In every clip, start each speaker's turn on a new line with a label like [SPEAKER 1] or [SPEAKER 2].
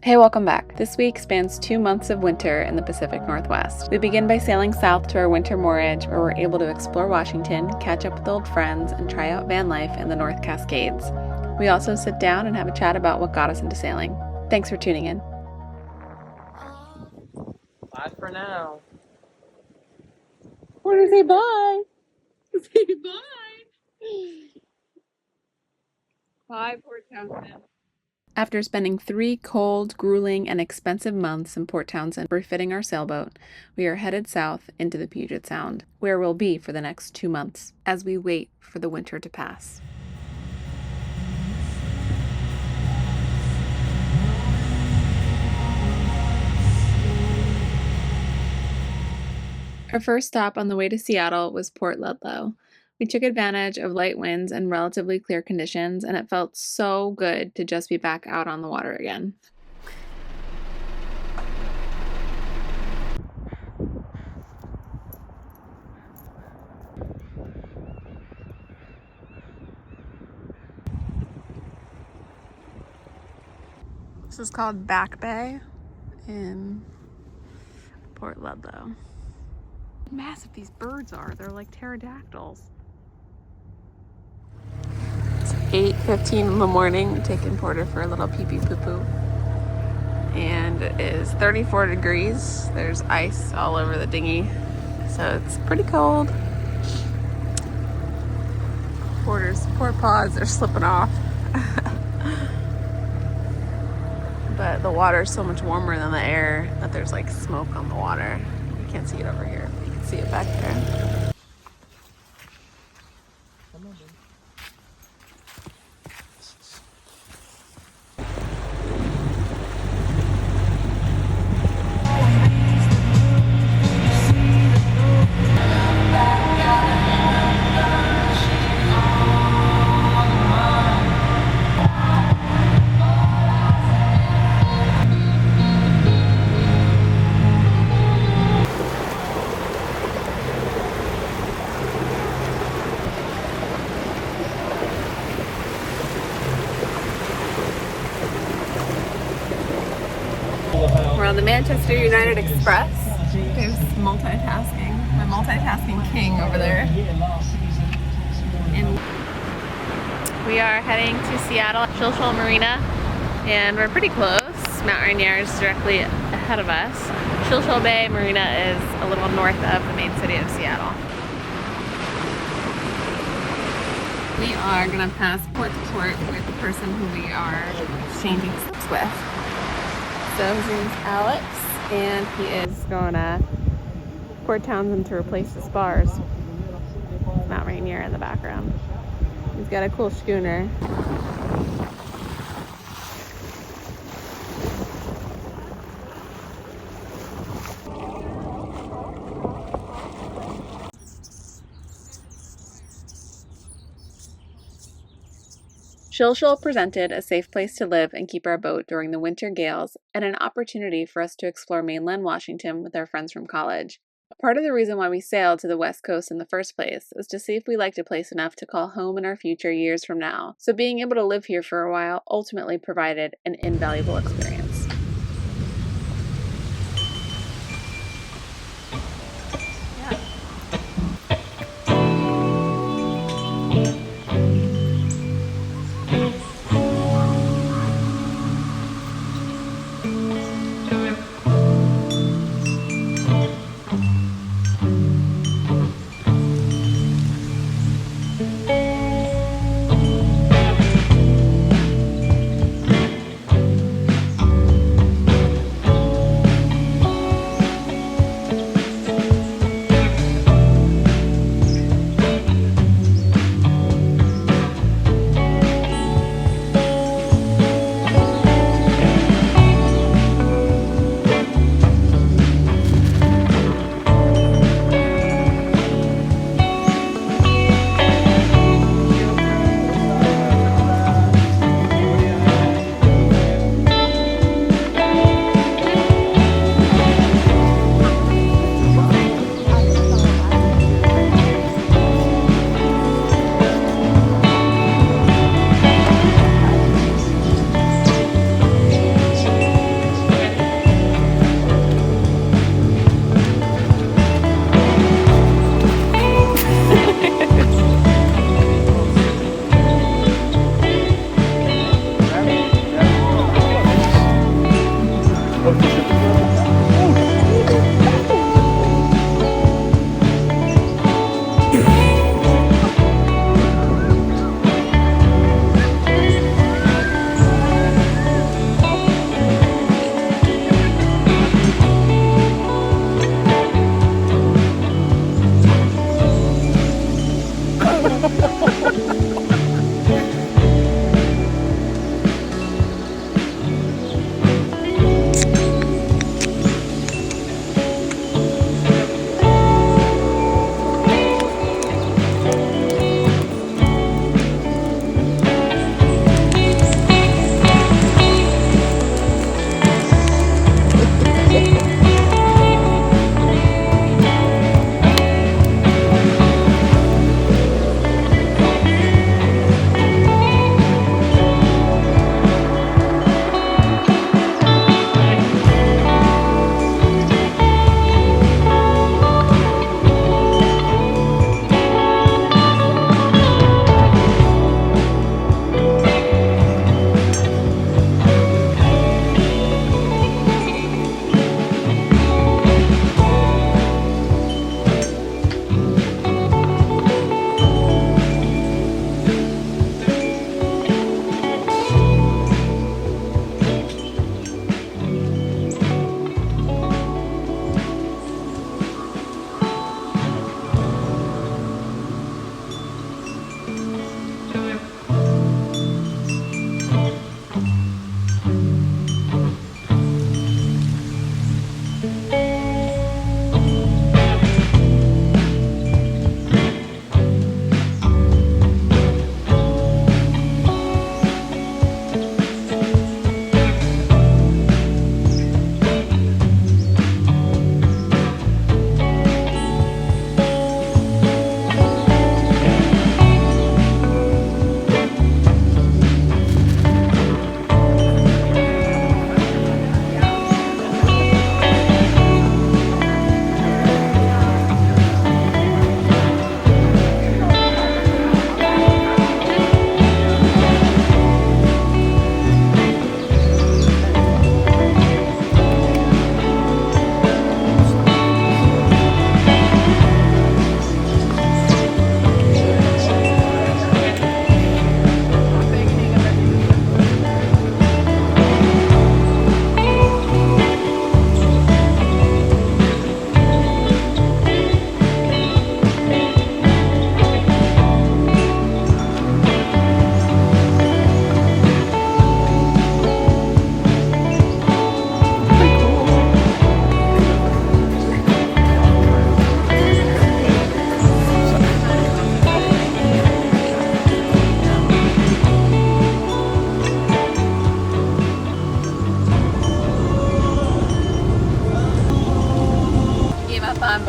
[SPEAKER 1] Hey, welcome back. This week spans 2 months of winter in the Pacific Northwest. We begin by sailing south to our winter moorage, where we're able to explore Washington, catch up with old friends, and try out van life in the North Cascades. We also sit down and have a chat about what got us into sailing. Thanks for tuning in.
[SPEAKER 2] Bye for now.
[SPEAKER 1] What do you say bye?
[SPEAKER 2] Say bye. Bye, Port Townsend.
[SPEAKER 1] After spending 3 cold, grueling, and expensive months in Port Townsend refitting our sailboat, we are headed south into the Puget Sound, where we'll be for the next 2 months, as we wait for the winter to pass. Our first stop on the way to Seattle was Port Ludlow. We took advantage of light winds and relatively clear conditions, and it felt so good to just be back out on the water again. This is called Back Bay in Port Ludlow. How massive these birds are. They're like pterodactyls. It's 8:15 in the morning. We're taking Porter for a little pee-pee poo-poo. And it is 34 degrees. There's ice all over the dinghy, so it's pretty cold. Porter's poor paws are slipping off. But the water is so much warmer than the air that there's like smoke on the water. You can't see it over here, but you can see it back there. We're on the Manchester United Express. There's multitasking. My multitasking king over there. And we are heading to Seattle, Shilshole Marina, and we're pretty close. Mount Rainier is directly ahead of us. Shilshole Bay Marina is a little north of the main city of Seattle. We are going to pass port to port with the person who we are exchanging slips with. So his name's Alex, and he is going to Port Townsend to replace the spars. Mount Rainier in the background. He's got a cool schooner. Shilshole presented a safe place to live and keep our boat during the winter gales and an opportunity for us to explore mainland Washington with our friends from college. Part of the reason why we sailed to the West Coast in the first place is to see if we liked a place enough to call home in our future years from now, so being able to live here for a while ultimately provided an invaluable experience.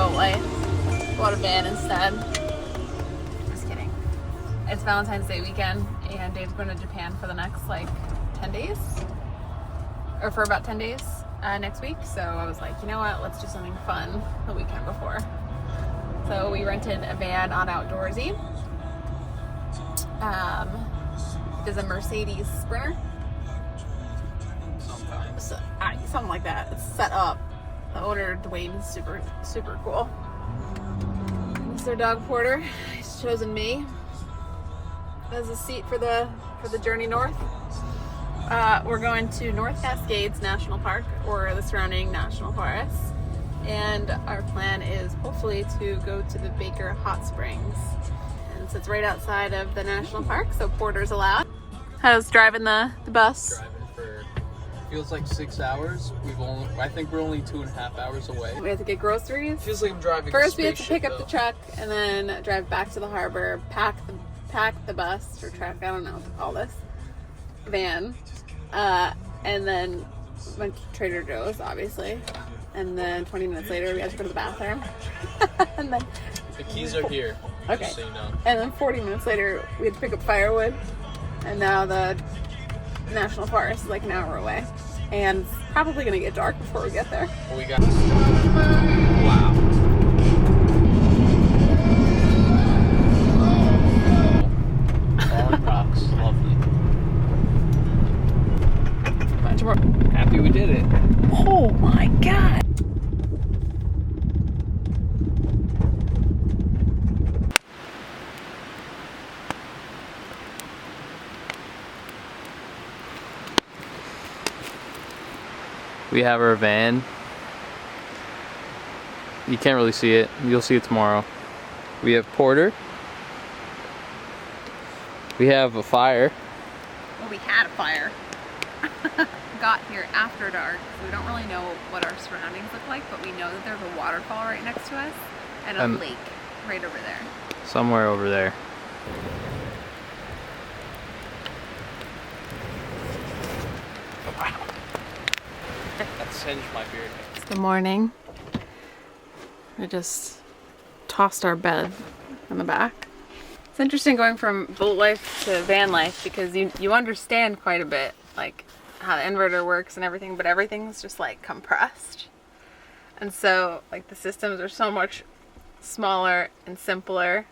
[SPEAKER 1] boat life. Bought a van instead. Just kidding. It's Valentine's Day weekend and Dave's going to Japan for the next like 10 days. Or for about 10 days next week. So I was like, you know what, let's do something fun the weekend before. So we rented a van on Outdoorsy. It's a Mercedes Sprinter. So, something like that. It's set up. The owner, Dwayne, is super cool. This is their dog Porter. He's chosen me as a seat for the journey north. We're going to North Cascades National Park or the surrounding national forests. And our plan is hopefully to go to the Baker Hot Springs. And so it's right outside of the national park, so Porter's allowed. How's driving the bus?
[SPEAKER 2] Driving for, feels like 6 hours. I think we're only 2.5 hours away.
[SPEAKER 1] We have to get groceries.
[SPEAKER 2] Feels like I'm driving
[SPEAKER 1] First we have to pick up the truck and then drive back to the harbor, pack the bus or truck, I don't know what to call this, van. And then went to Trader Joe's, obviously. And then 20 minutes later, we had to go to the bathroom. And then
[SPEAKER 2] the keys are here.
[SPEAKER 1] Okay.
[SPEAKER 2] Just so you know.
[SPEAKER 1] And then 40 minutes later, we had to pick up firewood. And now the national forest is like an hour away. And it's probably going to get dark before we get there.
[SPEAKER 2] Well, we got... Wow. Falling rocks. Lovely.
[SPEAKER 1] Bunch more.
[SPEAKER 2] Happy we did it.
[SPEAKER 1] Oh my God.
[SPEAKER 2] We have our van. You can't really see it. You'll see it tomorrow. We have Porter. We have a fire.
[SPEAKER 1] Well, we had a fire. Got here after dark, so we don't really know what our surroundings look like, but we know that there's a waterfall right next to us and a lake right over there.
[SPEAKER 2] Somewhere over there. Wow. That singed my beard.
[SPEAKER 1] It's the morning. We just tossed our bed in the back. It's interesting going from boat life to van life because you understand quite a bit, like how the inverter works and everything, but everything's just like compressed. And so like the systems are so much smaller and simpler.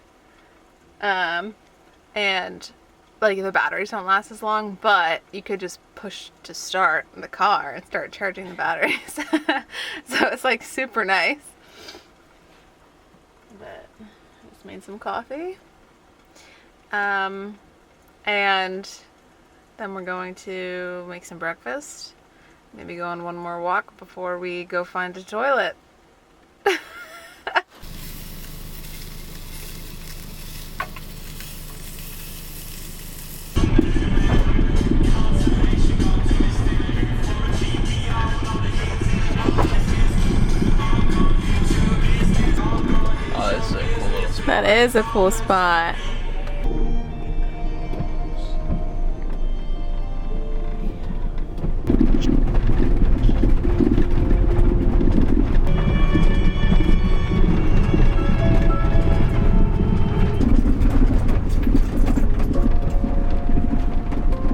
[SPEAKER 1] And like the batteries don't last as long, but you could just push to start the car and start charging the batteries. So it's like super nice. But I just made some coffee. And then we're going to make some breakfast. Maybe go on one more walk before we go find a toilet.
[SPEAKER 2] Oh, this is a cool little spot.
[SPEAKER 1] That is a cool spot.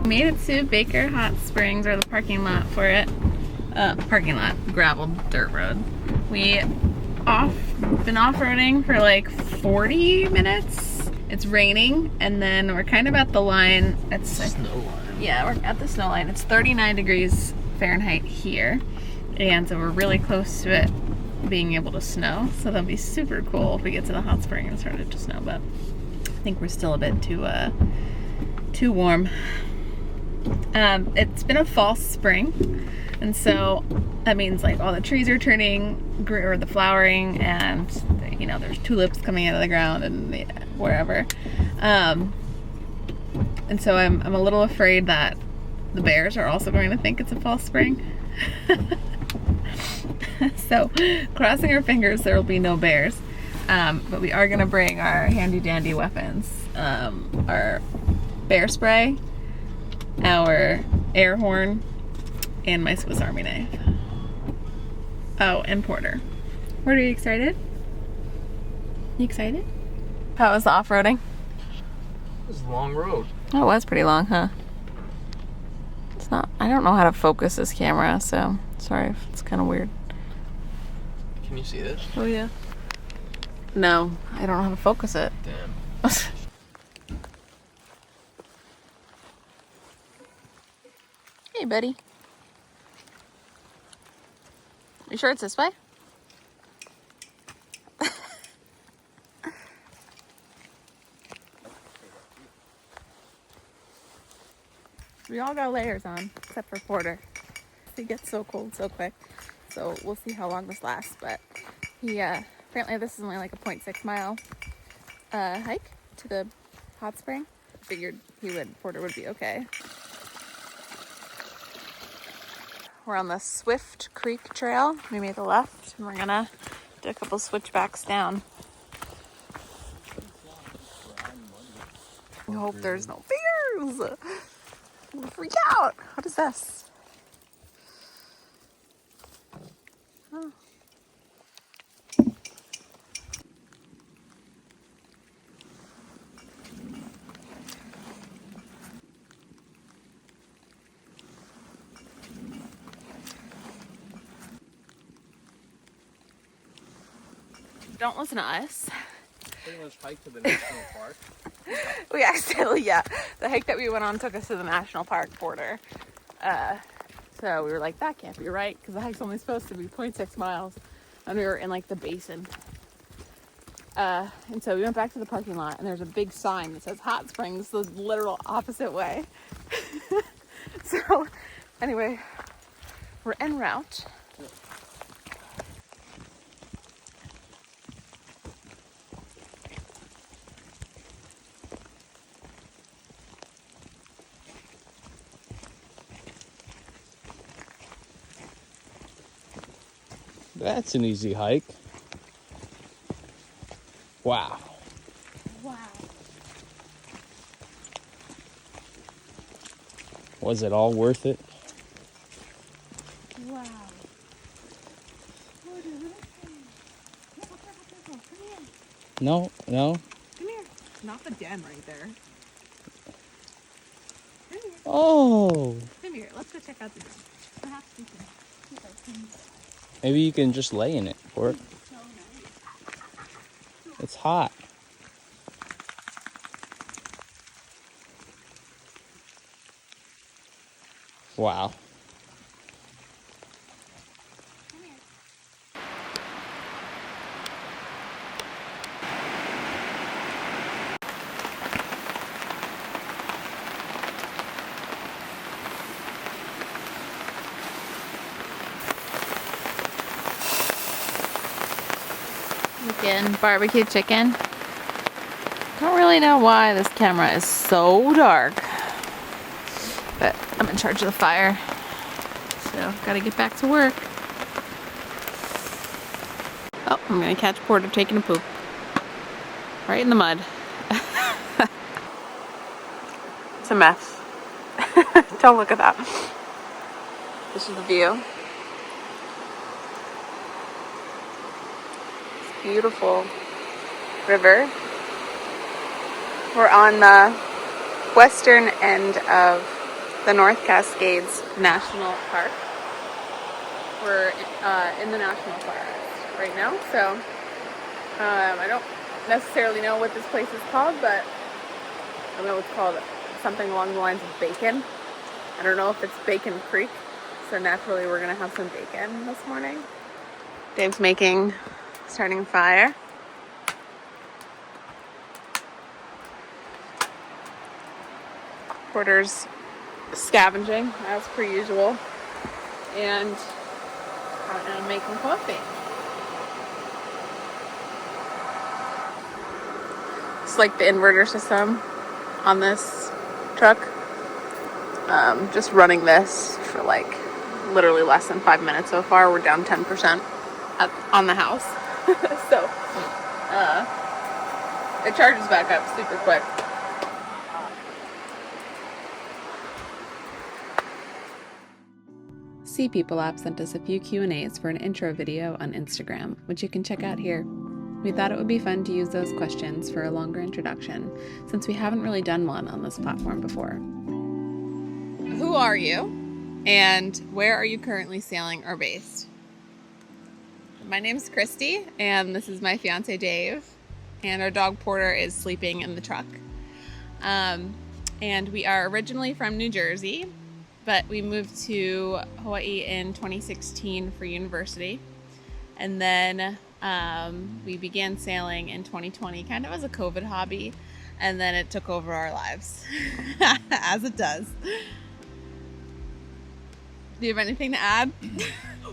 [SPEAKER 1] We made it to Baker Hot Springs, or the parking lot for it. Gravel dirt road. We been off-roading for like 40 minutes. It's raining, and then we're kind of at the line. It's
[SPEAKER 2] Snow line.
[SPEAKER 1] Yeah, we're at the snow line. It's 39 degrees Fahrenheit here, and so we're really close to it being able to snow. So that'll be super cool if we get to the hot spring and it started to snow. But I think we're still a bit too warm. It's been a false spring, and so that means like all the trees are turning or the flowering, and you know there's tulips coming out of the ground and wherever. And so I'm a little afraid that the bears are also going to think it's a false spring. So crossing our fingers there will be no bears, but we are going to bring our handy dandy weapons, our bear spray, our air horn, and my Swiss Army knife. Oh, and Porter. Are you excited? You excited? How was the off-roading?
[SPEAKER 2] It was a long road.
[SPEAKER 1] Oh, it was pretty long, huh? It's not, I don't know how to focus this camera, so sorry if it's kind of weird.
[SPEAKER 2] Can you see this?
[SPEAKER 1] Oh, yeah. No, I don't know how to focus it.
[SPEAKER 2] Damn.
[SPEAKER 1] Hey, buddy. You sure it's this way? We all got layers on, except for Porter. It gets so cold so quick, so we'll see how long this lasts. But he apparently this is only like a 0.6 mile hike to the hot spring. Figured Porter would be okay. We're on the Swift Creek Trail. We made the left, and we're gonna do a couple switchbacks down. I hope there's no bears. I'm gonna freak out. What is this? Oh. Don't listen to us.
[SPEAKER 2] Pretty much hike to the national park.
[SPEAKER 1] We accidentally, yeah. The hike that we went on took us to the national park border. So we were like, that can't be right, because the hike's only supposed to be 0.6 miles. And we were in like the basin. And so we went back to the parking lot, and there's a big sign that says Hot Springs the literal opposite way. So anyway, we're en route.
[SPEAKER 2] That's an easy hike. Wow.
[SPEAKER 1] Wow.
[SPEAKER 2] Was it all worth it?
[SPEAKER 1] Wow.
[SPEAKER 2] No, no.
[SPEAKER 1] Come here. Not the den right there. Come here.
[SPEAKER 2] Oh.
[SPEAKER 1] Come here. Let's go check out the den. Perhaps we can.
[SPEAKER 2] Maybe you can just lay in it for it.
[SPEAKER 1] So nice.
[SPEAKER 2] It's hot. Wow.
[SPEAKER 1] Come here. Again, barbecue chicken. Don't really know why this camera is so dark, but I'm in charge of the fire, so gotta get back to work. Oh, I'm gonna catch Porter taking a poop right in the mud. It's a mess. Don't look at that. This is the view. Beautiful river. We're on the western end of the North Cascades National Park. We're in the national forest right now, so I don't necessarily know what this place is called, but I know it's called something along the lines of bacon. I don't know if it's Bacon Creek, so naturally we're gonna have some bacon this morning. Dave's starting a fire. Porter's scavenging as per usual, and I'm making coffee. It's like the inverter system on this truck. Just running this for like literally less than 5 minutes so far. We're down 10% on the house. So it charges back up super quick. Sea People app sent us a few Q&As for an intro video on Instagram, which you can check out here. We thought it would be fun to use those questions for a longer introduction, since we haven't really done one on this platform before. Who are you, and where are you currently sailing or based? My name's Christy, and this is my fiance Dave, and our dog Porter is sleeping in the truck. And we are originally from New Jersey, but we moved to Hawaii in 2016 for university. And then we began sailing in 2020, kind of as a COVID hobby, and then it took over our lives, as it does. Do you have anything to add?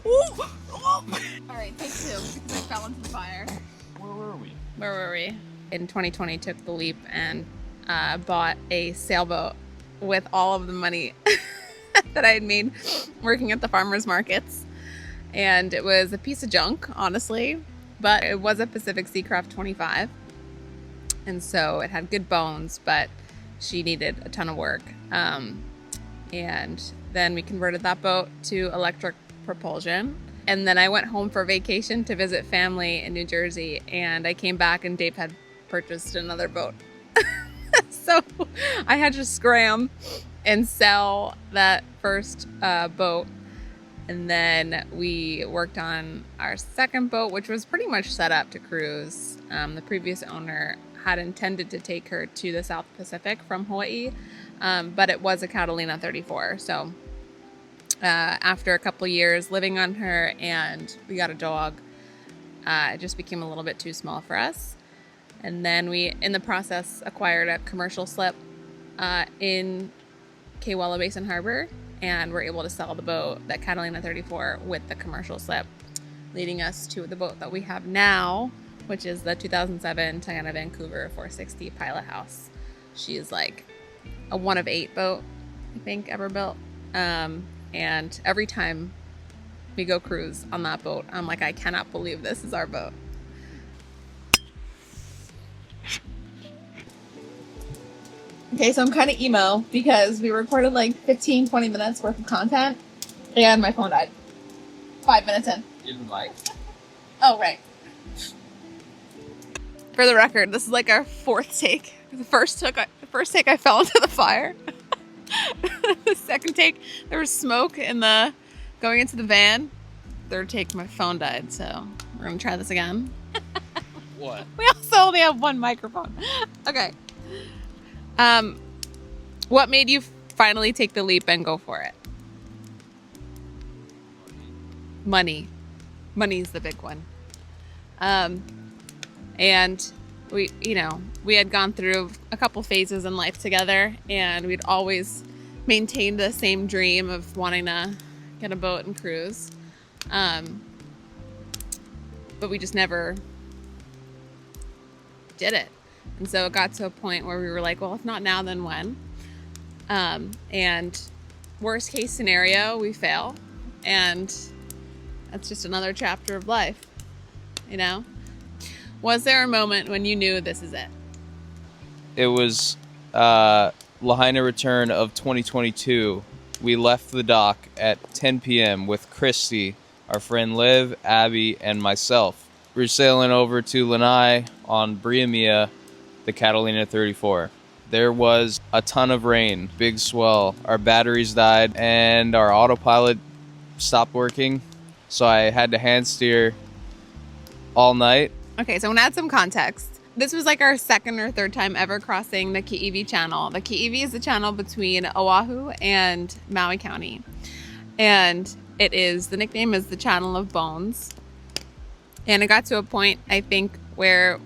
[SPEAKER 1] All right, take two, because I fell into the fire. Where were we? In 2020, took the leap and bought a sailboat with all of the money that I had made working at the farmers markets. And it was a piece of junk, honestly, but it was a Pacific Seacraft 25. And so it had good bones, but she needed a ton of work. And then we converted that boat to electric propulsion. And then I went home for vacation to visit family in New Jersey, and I came back and Dave had purchased another boat. So I had to scram and sell that first boat. And then we worked on our second boat, which was pretty much set up to cruise. The previous owner had intended to take her to the South Pacific from Hawaii, but it was a Catalina 34. So after a couple years living on her and we got a dog, it just became a little bit too small for us. And then we, in the process, acquired a commercial slip in Kewala Basin Harbor, and we're able to sell the boat, that Catalina 34, with the commercial slip, leading us to the boat that we have now, which is the 2007 Tiana Vancouver 460 Pilot House. She is like a 1 of 8 boat, I think, ever built. And every time we go cruise on that boat, I'm like, I cannot believe this is our boat. Okay, so I'm kind of emo because we recorded like 15, 20 minutes worth of content and my phone died 5 minutes in.
[SPEAKER 2] You didn't like?
[SPEAKER 1] Oh, right. For the record, this is like our 4th take. The first take I fell into the fire. The second take, there was smoke going into the van. Third take, my phone died, so we're gonna try this again.
[SPEAKER 2] What?
[SPEAKER 1] We also only have one microphone. Okay. What made you finally take the leap and go for it? Money. Money's the big one. And we had gone through a couple phases in life together, and we'd always maintained the same dream of wanting to get a boat and cruise. But we just never did it. And so it got to a point where we were like, well, if not now, then when? And worst case scenario, we fail. And that's just another chapter of life, you know? Was there a moment when you knew this is it?
[SPEAKER 2] It was Lahaina return of 2022. We left the dock at 10 p.m. with Christy, our friend Liv, Abby, and myself. We were sailing over to Lanai on Briamia, the Catalina 34. There was a ton of rain, big swell. Our batteries died and our autopilot stopped working. So I had to hand steer all night.
[SPEAKER 1] Okay, so I'm gonna add some context. This was like our second or third time ever crossing the Ki'iwi Channel. The Ki'iwi is the channel between Oahu and Maui County. And the nickname is the Channel of Bones. And it got to a point, I think, where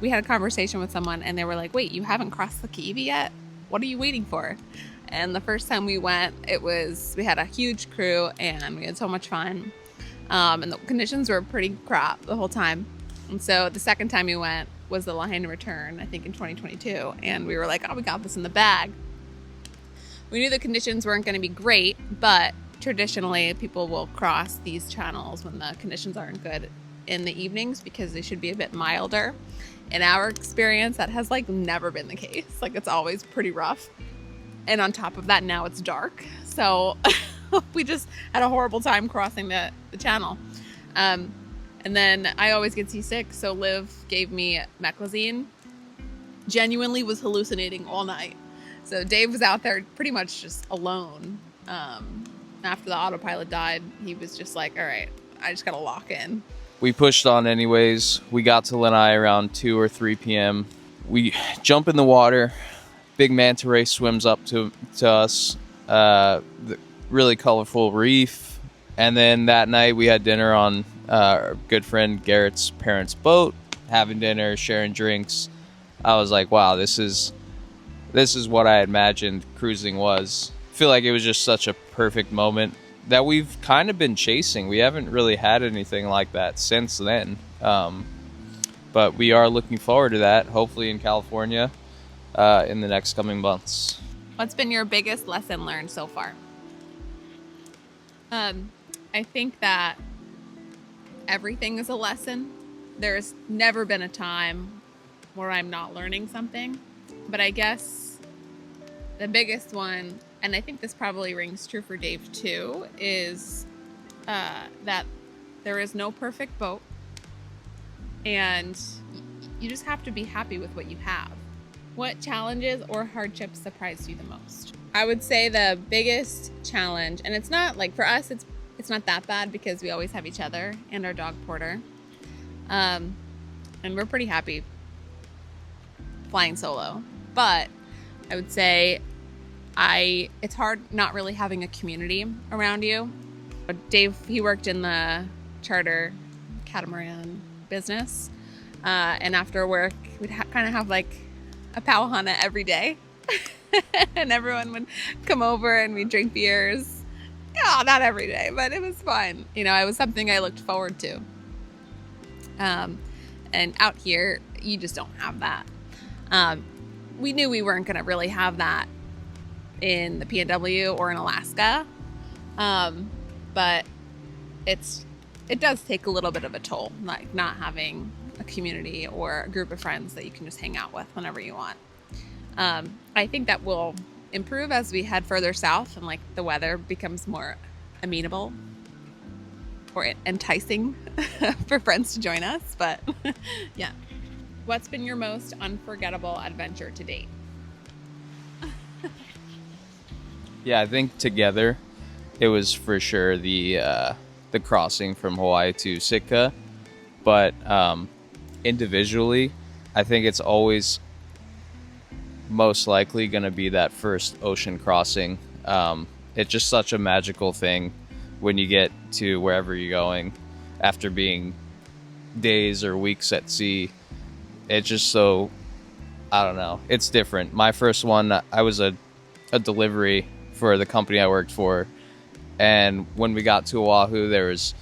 [SPEAKER 1] we had a conversation with someone and they were like, wait, you haven't crossed the Ki'iwi yet? What are you waiting for? And the first time we went, we had a huge crew and we had so much fun. And the conditions were pretty crap the whole time. And so the second time we went was the Lahaina return, I think in 2022. And we were like, oh, we got this in the bag. We knew the conditions weren't going to be great, but traditionally people will cross these channels when the conditions aren't good in the evenings because they should be a bit milder. In our experience, that has like never been the case. Like it's always pretty rough. And on top of that, now it's dark. So we just had a horrible time crossing the channel. And then I always get seasick, so Liv gave me meclizine. Genuinely was hallucinating all night. So Dave was out there pretty much just alone. After the autopilot died, he was just like, all right, I just gotta lock in.
[SPEAKER 2] We pushed on anyways. We got to Lanai around 2 or 3 p.m. We jump in the water. Big manta ray swims up to us. The really colorful reef. And then that night we had dinner on our good friend Garrett's parents' boat, having dinner, sharing drinks. I was like, wow, this is what I imagined cruising was. I feel like it was just such a perfect moment that we've kind of been chasing. We haven't really had anything like that since then. But we are looking forward to that, hopefully in California in the next coming months.
[SPEAKER 1] What's been your biggest lesson learned so far? I think that everything is a lesson. There's never been a time where I'm not learning something. But I guess the biggest one, and I think this probably rings true for Dave too, is that there is no perfect boat. And you just have to be happy with what you have. What challenges or hardships surprised you the most? I would say the biggest challenge, and it's not like for us, it's not that bad because we always have each other and our dog Porter. And we're pretty happy flying solo. But I would say it's hard not really having a community around you. Dave, he worked in the charter catamaran business. And after work, we'd kind of have like a powhana every day. And everyone would come over and we'd drink beers. Oh, not every day, but it was fun. You know, it was something I looked forward to. And out here, you just don't have that. We knew we weren't going to really have that in the PNW or in Alaska. But it does take a little bit of a toll, like not having a community or a group of friends that you can just hang out with whenever you want. I think that will improve as we head further south and like the weather becomes more amenable or enticing for friends to join us. But yeah. What's been your most unforgettable adventure to date?
[SPEAKER 2] Yeah, I think together it was for sure the crossing from Hawaii to Sitka. But individually, I think it's always most likely going to be that first ocean crossing. It's just such a magical thing when you get to wherever you're going after being days or weeks at sea. It's just so, I don't know, it's different. My first one, I was a delivery for the company I worked for, and when we got to Oahu, there was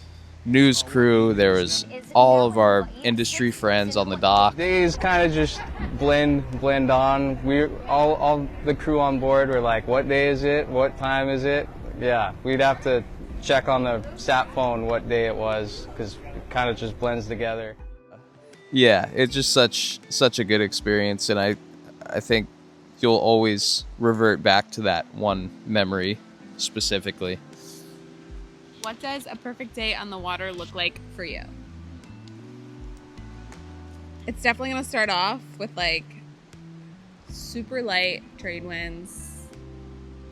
[SPEAKER 2] news crew, there was all of our industry friends on the dock.
[SPEAKER 3] Days kind of just blend on. We all the crew on board were like, what day is it? What time is it? Yeah, we'd have to check on the sat phone what day it was because it kind of just blends together.
[SPEAKER 2] Yeah, it's just such a good experience, and I think you'll always revert back to that one memory specifically.
[SPEAKER 1] What does a perfect day on the water look like for you? It's definitely going to start off with like super light trade winds,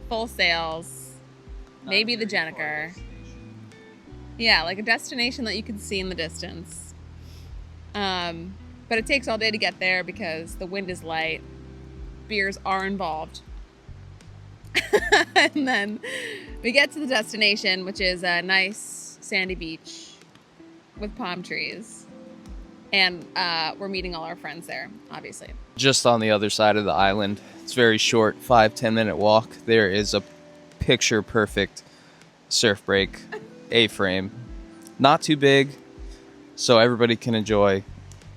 [SPEAKER 1] full sails, maybe the Jenniker. Yeah, like a destination that you can see in the distance. But it takes all day to get there because the wind is light, beers are involved. And then we get to the destination, which is a nice sandy beach with palm trees. And we're meeting all our friends there, obviously.
[SPEAKER 2] Just on the other side of the island, it's very short, 5-10 minute walk. There is a picture perfect surf break, A-frame. Not too big, so everybody can enjoy.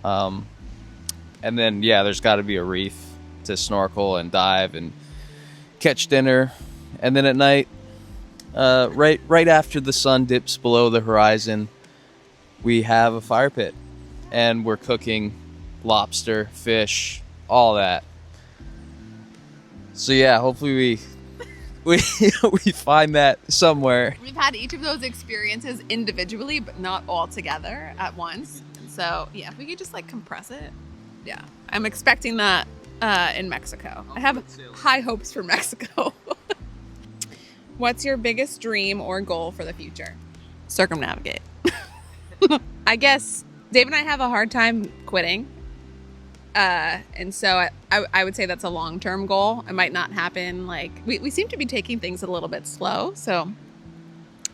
[SPEAKER 2] And then, yeah, there's got to be a reef to snorkel and dive and catch dinner. And then at night, right after the sun dips below the horizon, we have a fire pit. And we're cooking lobster, fish, all that. So yeah, hopefully we we find that somewhere.
[SPEAKER 1] We've had each of those experiences individually, but not all together at once. So yeah, if we could just like compress it. Yeah, I'm expecting that in Mexico. I have high hopes for Mexico. What's your biggest dream or goal for the future? Circumnavigate. I guess Dave and I have a hard time quitting. And so I would say that's a long-term goal. It might not happen. Like we seem to be taking things a little bit slow. So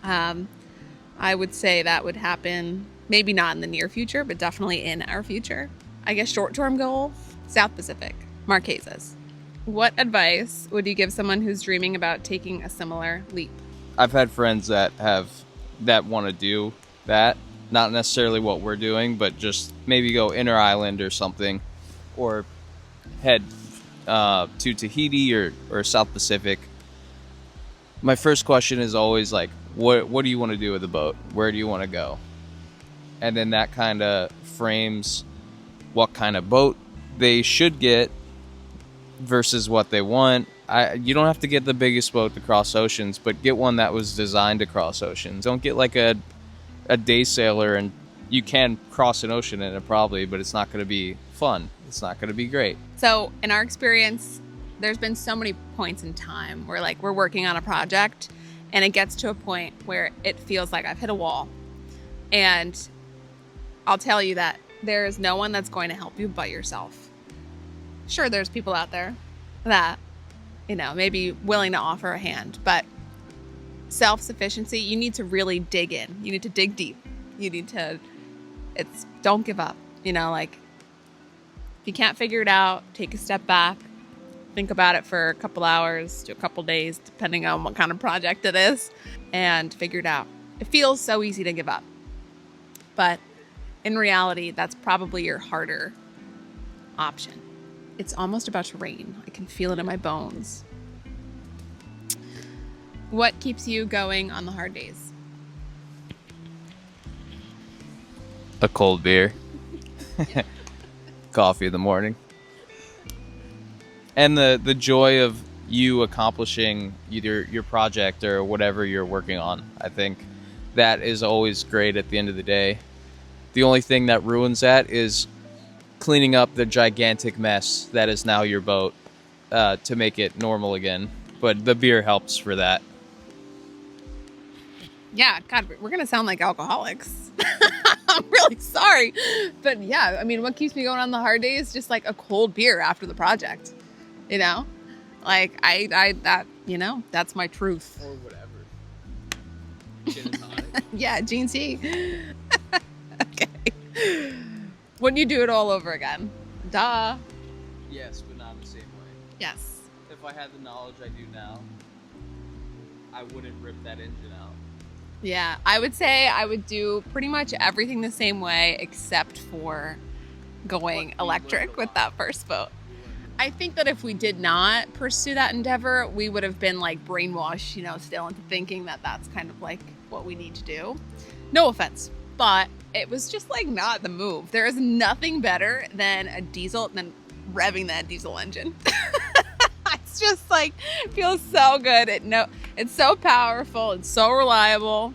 [SPEAKER 1] I would say that would happen, maybe not in the near future, but definitely in our future. I guess short-term goal, South Pacific, Marquesas. What advice would you give someone who's dreaming about taking a similar leap?
[SPEAKER 2] I've had friends that want to do that. Not necessarily what we're doing, but just maybe go inner island or something, or head to Tahiti or South Pacific. My first question is always like, what do you want to do with the boat? Where do you want to go? And then that kind of frames what kind of boat they should get versus what they want. You don't have to get the biggest boat to cross oceans, but get one that was designed to cross oceans. Don't get like a day sailor, and you can cross an ocean in it probably, but it's not going to be fun. It's not going to be great.
[SPEAKER 1] So in our experience, there's been so many points in time where like we're working on a project and it gets to a point where it feels like I've hit a wall. And I'll tell you that there is no one that's going to help you but yourself. Sure, there's people out there that, may be willing to offer a hand, but self-sufficiency, you need to really dig in. You need to dig deep. You need to, don't give up. Like if you can't figure it out, take a step back, think about it for a couple hours to a couple days, depending on what kind of project it is, and figure it out. It feels so easy to give up, but in reality, that's probably your harder option. It's almost about to rain. I can feel it in my bones. What keeps you going on the hard days?
[SPEAKER 2] A cold beer. Coffee in the morning. And the joy of you accomplishing either your project or whatever you're working on. I think that is always great at the end of the day. The only thing that ruins that is cleaning up the gigantic mess that is now your boat to make it normal again. But the beer helps for that.
[SPEAKER 1] Yeah, God, we're going to sound like alcoholics. I'm really sorry. But yeah, I mean, what keeps me going on the hard days is just like a cold beer after the project. Like that's my truth.
[SPEAKER 2] Or whatever. Gin and tonic.
[SPEAKER 1] Yeah, Gene C. Okay. Wouldn't you do it all over again? Duh.
[SPEAKER 2] Yes, but not in the same way.
[SPEAKER 1] Yes.
[SPEAKER 2] If I had the knowledge I do now, I wouldn't rip that engine out.
[SPEAKER 1] Yeah, I would say I would do pretty much everything the same way except for going electric with that first boat. I think that if we did not pursue that endeavor, we would have been like brainwashed, still into thinking that that's kind of like what we need to do. No offense, but it was just like not the move. There is nothing better than than revving that diesel engine. It's just like, it feels so good. It's so powerful. It's so reliable.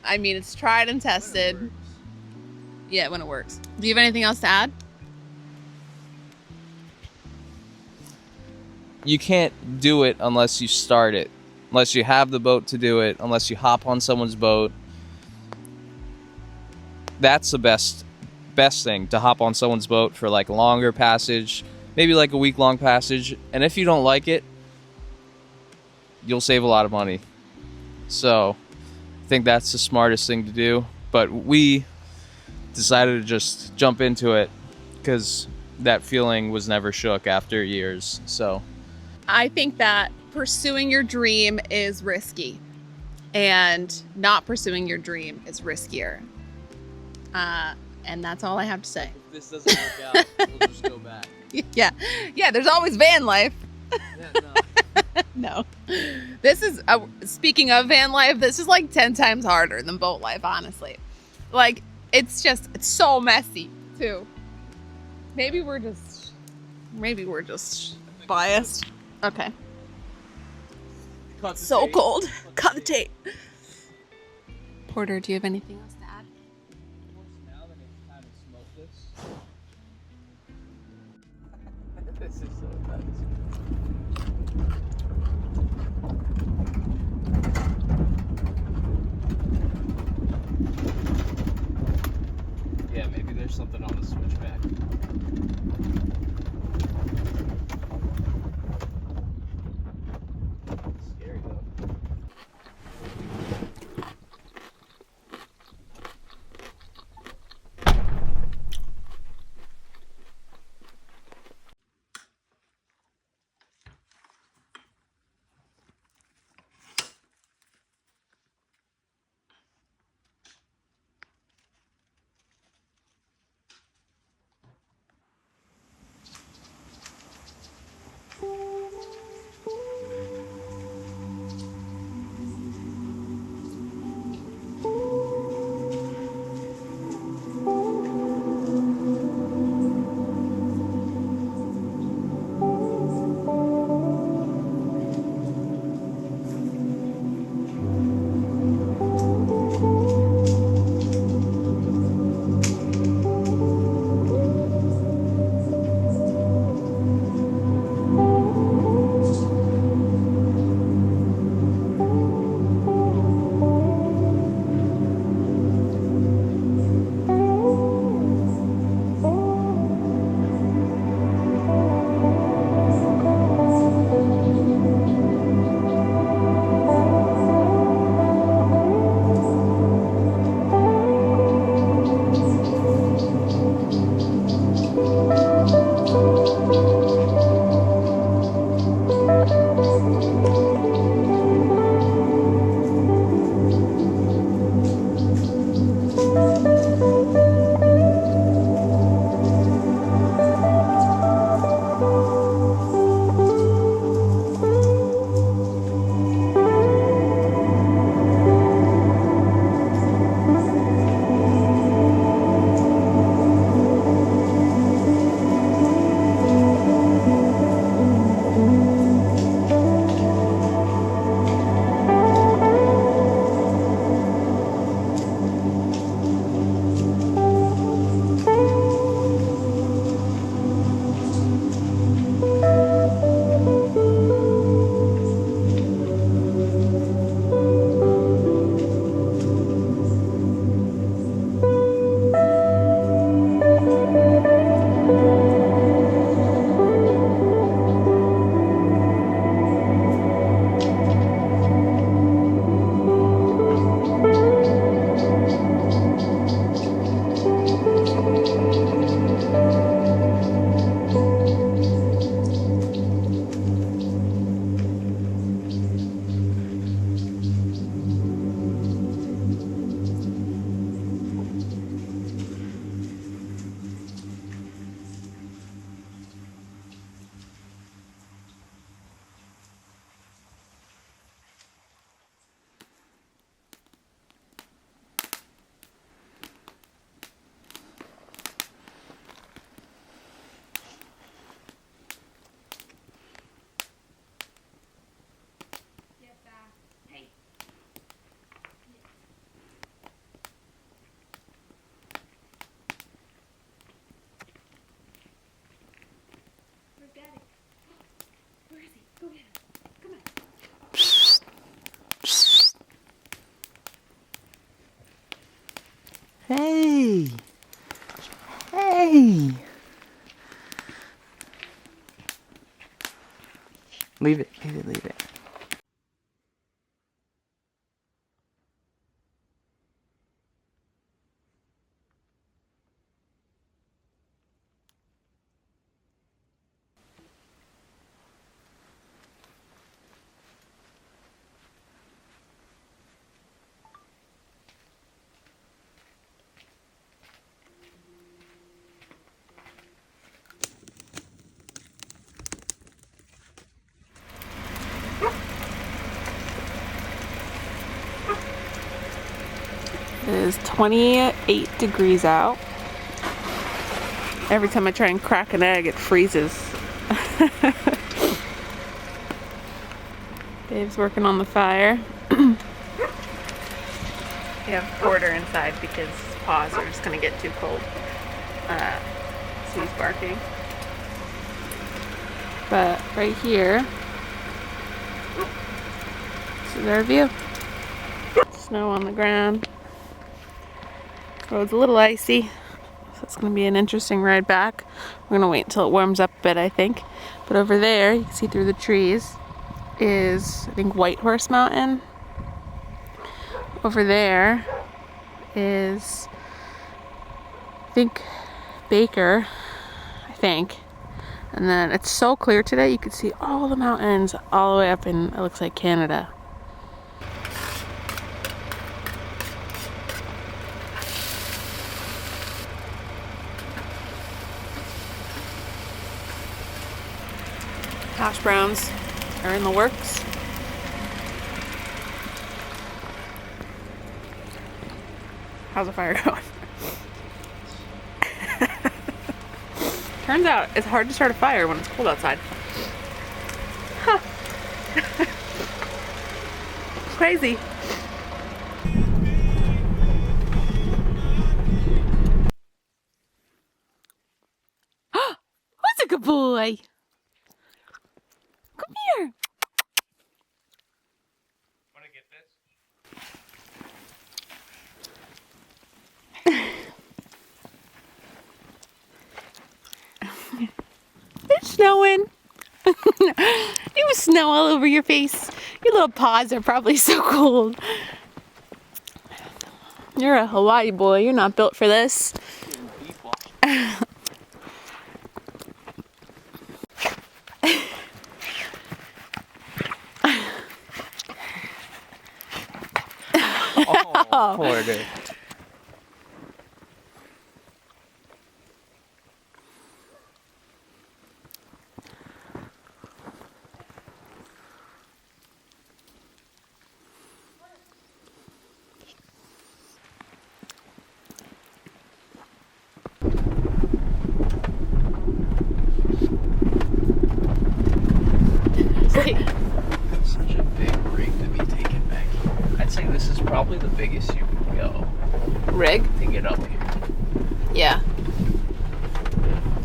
[SPEAKER 1] I mean, it's tried and tested. Yeah, when it works. Do you have anything else to add?
[SPEAKER 2] You can't do it unless you start it. Unless you have the boat to do it. Unless you hop on someone's boat. That's the best thing, to hop on someone's boat for like a longer passage. Maybe like a week-long passage. And if you don't like it, you'll save a lot of money. So I think that's the smartest thing to do. But we decided to just jump into it because that feeling was never shook after years. So
[SPEAKER 1] I think that pursuing your dream is risky, and not pursuing your dream is riskier. And that's all I have to say.
[SPEAKER 2] If this doesn't work out, we'll just go back.
[SPEAKER 1] Yeah, there's always van life.
[SPEAKER 2] Yeah,
[SPEAKER 1] No. This is, speaking of van life, this is like 10 times harder than boat life, honestly. Like, it's so messy, too. Maybe we're just biased. Okay. So cold. Cut the tape. Porter, do you have anything else to add?
[SPEAKER 2] Now that it's time to smoke this. This is so nice. Yeah, maybe there's something on the switchback. Scary though.
[SPEAKER 4] Hey! Hey! Leave it, leave it, leave it.
[SPEAKER 1] It is 28 degrees out. Every time I try and crack an egg, it freezes. Dave's working on the fire. We have Porter inside because his paws are just gonna get too cold. So he's barking. But right here, this is our view. Snow on the ground. Road's a little icy, so it's gonna be an interesting ride back. We're gonna wait until it warms up a bit, I think. But over there, you can see through the trees, is I think White Horse Mountain. Over there is I think Baker, I think. And then it's so clear today, you can see all the mountains all the way up in, it looks like Canada. Hash browns are in the works. How's the fire going? Turns out it's hard to start a fire when it's cold outside. Huh. Crazy. Who's a good boy? Come here.
[SPEAKER 2] Want to get this?
[SPEAKER 1] It's snowing. It was snow all over your face. Your little paws are probably so cold. You're a Hawaii boy. You're not built for this.
[SPEAKER 2] Oh, Porter. Such a big rig to be taken back here. I'd say this is probably the biggest you could go
[SPEAKER 1] Rig?
[SPEAKER 2] to get up here.
[SPEAKER 1] Yeah.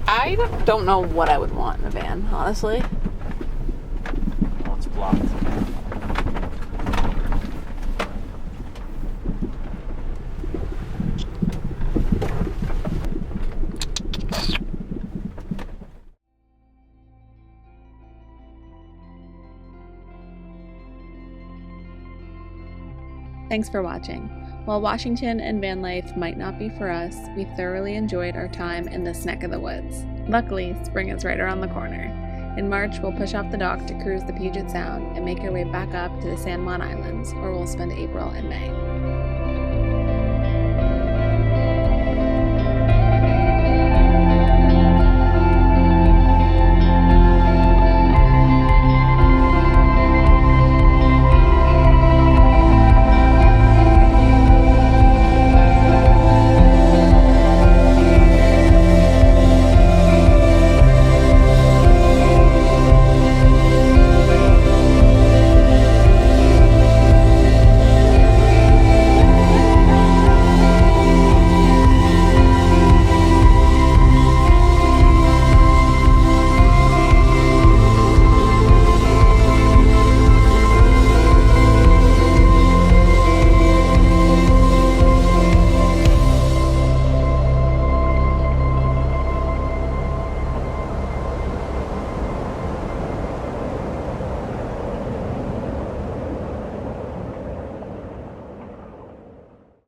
[SPEAKER 1] I don't know what I would want in a van, honestly.
[SPEAKER 2] Oh, it's blocked.
[SPEAKER 1] Thanks for watching. While Washington and van life might not be for us, we thoroughly enjoyed our time in this neck of the woods. Luckily, spring is right around the corner. In March, we'll push off the dock to cruise the Puget Sound and make our way back up to the San Juan Islands, where we'll spend April and May.